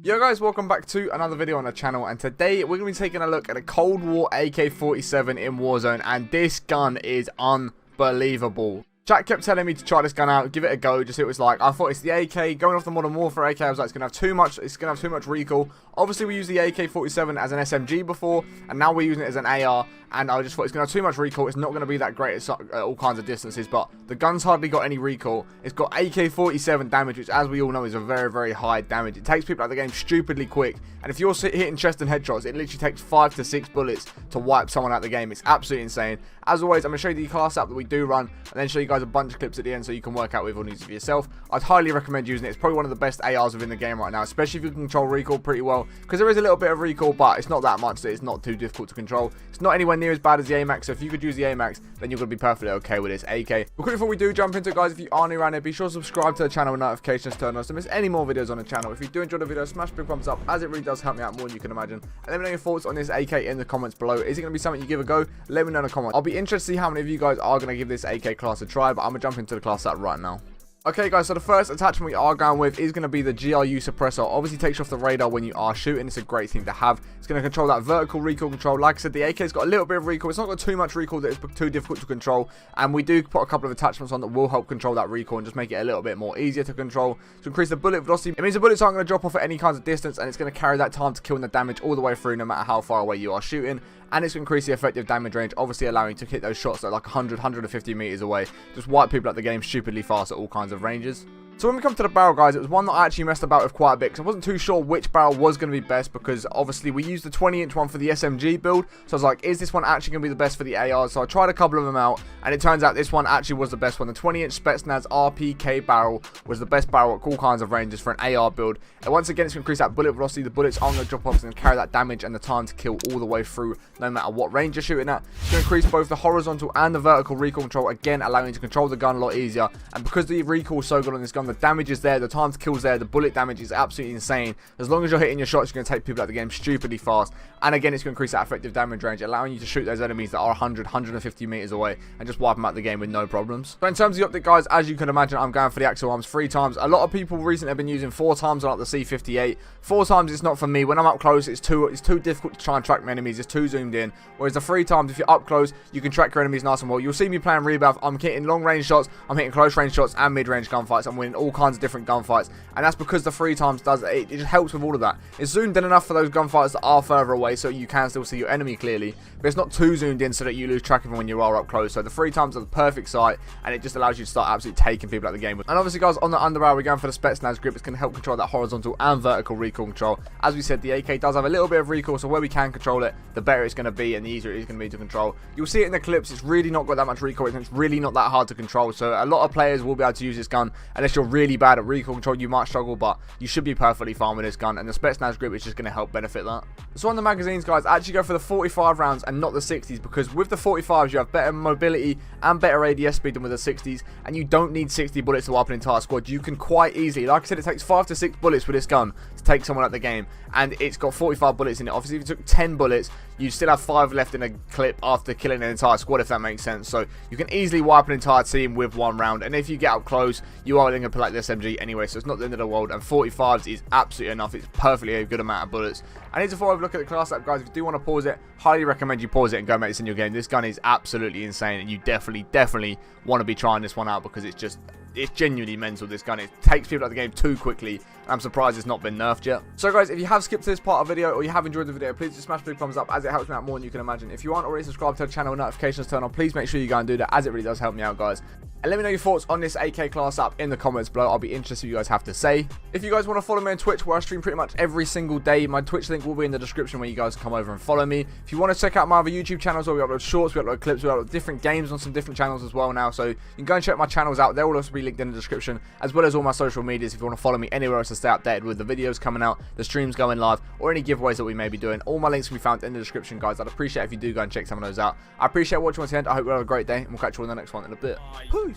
Yo guys, welcome back to another video on the channel, and today we're going to be taking a look at a Cold War AK47 in Warzone, and this gun is unbelievable. Chat kept telling me to try this gun out, give it a go, just see what it's like. I thought it's the AK, going off the Modern Warfare AK, I was like, it's going to have too much recoil. Obviously we used the AK47 as an SMG before, and now we're using it as an AR, and I just thought it's going to have too much recoil. It's not going to be that great at all kinds of distances, but the gun's hardly got any recoil. It's got AK47 damage, which as we all know is a very, very high damage. It takes people out of the game stupidly quick, and if you're hitting chest and headshots, it literally takes 5 to 6 bullets to wipe someone out of the game. It's absolutely insane. As always, I'm going to show you the class app that we do run, and then show you guys a bunch of clips at the end so you can work out which one needs for yourself. I'd highly recommend using it. It's probably one of the best ARs within the game right now, especially if you can control recoil pretty well, because there is a little bit of recoil, but it's not that much, so it's not too difficult to control. It's not anywhere near as bad as the AMAX, so if you could use the AMAX, then you're going to be perfectly okay with this AK. But quickly before we do jump into it, guys, if you are new around here, be sure to subscribe to the channel with notifications turned on so miss any more videos on the channel. If you do enjoy the video, smash big thumbs up, as it really does help me out more than you can imagine. And let me know your thoughts on this AK in the comments below. Is it going to be something you give a go? Let me know in the comments. I'll be interested to see how many of you guys are going to give this AK class a try, but I'm going to jump into the class app right now. Okay guys, so the first attachment we are going with is going to be the GRU suppressor. Obviously takes you off the radar when you are shooting. It's a great thing to have. It's going to control that vertical recoil control. Like I said, the AK's got a little bit of recoil. It's not got too much recoil that it's too difficult to control, and we do put a couple of attachments on that will help control that recoil and just make it a little bit more easier to control. To increase the bullet velocity, it means the bullets aren't going to drop off at any kinds of distance, and it's going to carry that time to kill and the damage all the way through no matter how far away you are shooting. And it's going to increase the effective damage range, obviously allowing you to hit those shots that are like 100, 150 meters away. Just wipe people out the game stupidly fast at all kinds of ranges. So when we come to the barrel, guys, it was one that I actually messed about with quite a bit, because I wasn't too sure which barrel was going to be best, because obviously we used the 20-inch one for the SMG build. So I was like, is this one actually going to be the best for the AR? So I tried a couple of them out, and it turns out this one actually was the best one. The 20-inch Spetsnaz RPK barrel was the best barrel at all kinds of ranges for an AR build. And once again, it's going to increase that bullet velocity. The bullets aren't going to drop off. It's going to carry that damage and the time to kill all the way through, no matter what range you're shooting at. It's going to increase both the horizontal and the vertical recoil control, again allowing you to control the gun a lot easier. And because the recoil is so good on this gun, the damage is there, the time to kill is there, the bullet damage is absolutely insane. As long as you're hitting your shots, you're going to take people out of the game stupidly fast. And again, it's going to increase that effective damage range, allowing you to shoot those enemies that are 100, 150 meters away and just wipe them out of the game with no problems. So in terms of the optic, guys, as you can imagine, I'm going for the axial arms 3 times. A lot of people recently have been using 4 times on like the C58. 4 times it's not for me. When I'm up close, it's too difficult to try and track my enemies. It's too zoomed in. Whereas the 3 times, if you're up close, you can track your enemies nice and well. You'll see me playing Rebath. I'm hitting long range shots, I'm hitting close range shots and mid range gunfights. I'm winning all kinds of different gunfights, and that's because the 3 times does it. It just helps with all of that. It's zoomed in enough for those gunfights that are further away, so you can still see your enemy clearly, but it's not too zoomed in so that you lose track of them when you are up close. So the 3 times are the perfect sight, and it just allows you to start absolutely taking people out of the game. And obviously, guys, on the underbarrel, we're going for the Spetsnaz grip. It's going to help control that horizontal and vertical recoil control. As we said, the AK does have a little bit of recoil, so where we can control it, the better it's going to be and the easier it is going to be to control. You'll see it in the clips. It's really not got that much recoil, and it's really not that hard to control. So a lot of players will be able to use this gun. Unless you're really bad at recoil control, you might struggle, but you should be perfectly fine with this gun, and the Spetsnaz grip is just going to help benefit that. So on the magazines, guys, actually go for the 45 rounds and not the 60s, because with the 45s you have better mobility and better ADS speed than with the 60s, and you don't need 60 bullets to wipe an entire squad. You can quite easily, like I said, it takes 5 to 6 bullets with this gun to take someone out of the game, and it's got 45 bullets in it. Obviously, if you took 10 bullets, you still have 5 left in a clip after killing an entire squad, if that makes sense. So you can easily wipe an entire team with 1 round, and if you get up close, you are going to play like the SMG anyway, so it's not the end of the world, and 45s is absolutely enough. It's perfectly a good amount of bullets. And before I look at the class app, guys, if you do want to pause it, highly recommend you pause it and go make this in your game. This gun is absolutely insane, and you definitely want to be trying this one out, because it's genuinely mental, this gun. It takes people out of the game too quickly. I'm surprised it's not been nerfed yet. So guys, if you have skipped to this part of the video, or you have enjoyed the video, please just smash big thumbs up, as it helps me out more than you can imagine. If you aren't already subscribed to the channel, notifications turn on, please make sure you go and do that, as it really does help me out, guys. And let me know your thoughts on this AK class app in the comments below. I'll be interested what you guys have to say. If you guys want to follow me on Twitch, where I stream pretty much every single day, my Twitch link will be in the description where you guys come over and follow me. If you want to check out my other YouTube channels, where we upload shorts, we upload clips, we upload different games on some different channels as well now. So you can go and check my channels out. They will also be linked in the description, as well as all my social medias if you want to follow me anywhere else to stay updated with the videos coming out, the streams going live, or any giveaways that we may be doing. All my links can be found in the description, guys. I'd appreciate if you do go and check some of those out. I appreciate watching once again. I hope you have a great day, and we'll catch you on the next one in a bit. Peace.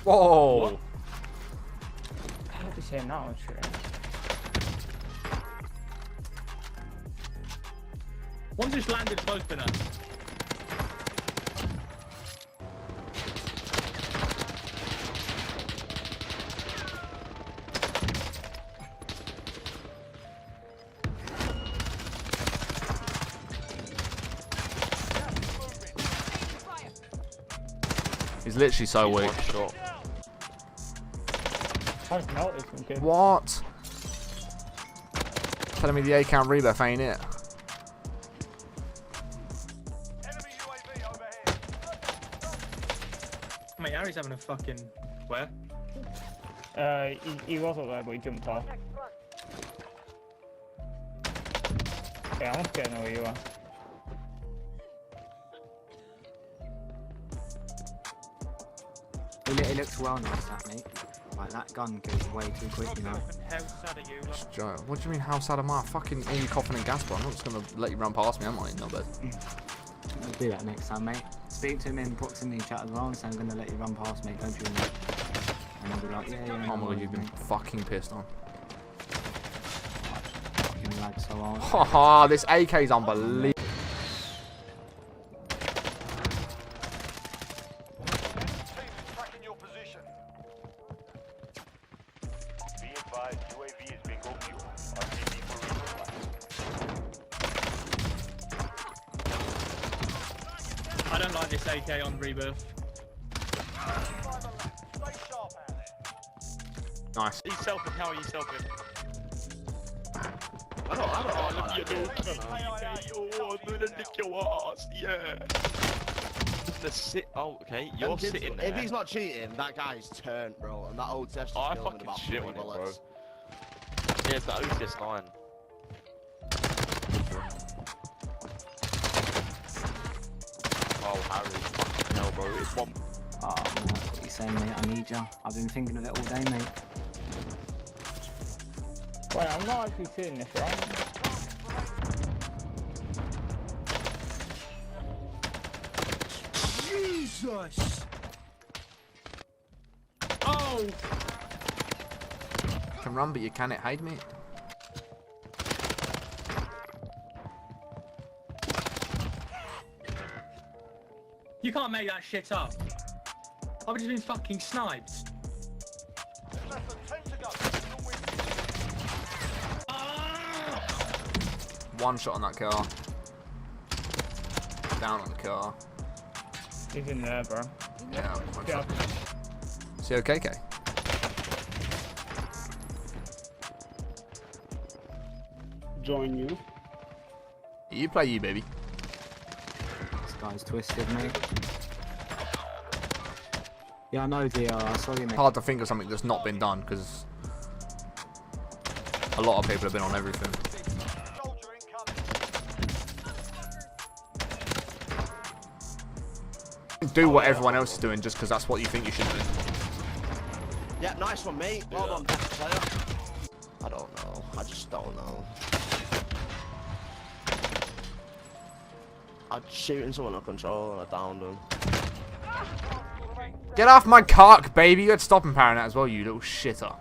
Whoa! What? I have to say now, sure. One just landed close to us. He's literally so weak. One shot. I just noticed him, kid. What? Telling me the A count rebuff ain't it? Mate, Harry's having a fucking... Where? He was up there, but he jumped off. Yeah, I must get to know where you are. It looks well nice, that mate. Like that gun goes way too quick, you know. How sad are you? Joe, what do you mean how sad am I? Fucking all you coughing and gas, bro. I'm not just gonna let you run past me, am I? No, but I'll do that next time, mate. Speak to him in proximity chat as well and say I'm gonna let you run past me, don't you? And I'll be like, yeah, yeah. oh my god, you've been fucking pissed on. Fucking lag so hard. Haha, this AK is unbelievable. I don't like this AK on rebirth. Nice. He's selfing. How are you selfing? I don't know. I'm gonna lick your ass. Yeah. Sit. Oh, okay. You're sitting there. If he's not cheating, that guy's turned, bro. And that old test. Oh, I fucking shit on it, bro. Yeah, it's that OCS 9. Oh, Harry. Fucking hell, bro. It's one. Oh, man, that's what you're saying, mate. I need you. I've been thinking of it all day, mate. Wait, I'm not actually seeing this, right? Jesus! Oh! You can run, but you cannot hide, mate. You can't make that shit up. I've just been fucking sniped. One shot on that car. Down on the car. He's in there, bro. Yeah, one Yeah. shot. Is he okay, K? Join you. You play you, baby. This guy's twisted, mate. Yeah, I know, dear. I saw you, mate. Hard to think of something that's not been done because a lot of people have been on everything. Do what everyone else is doing just because that's what you think you should do. Yeah, nice one, mate. Well done, best player. I don't know. I just don't know. I'm shooting someone on control and I downed him. Get off my cock, baby! You got stopping power now as well, you little shitter.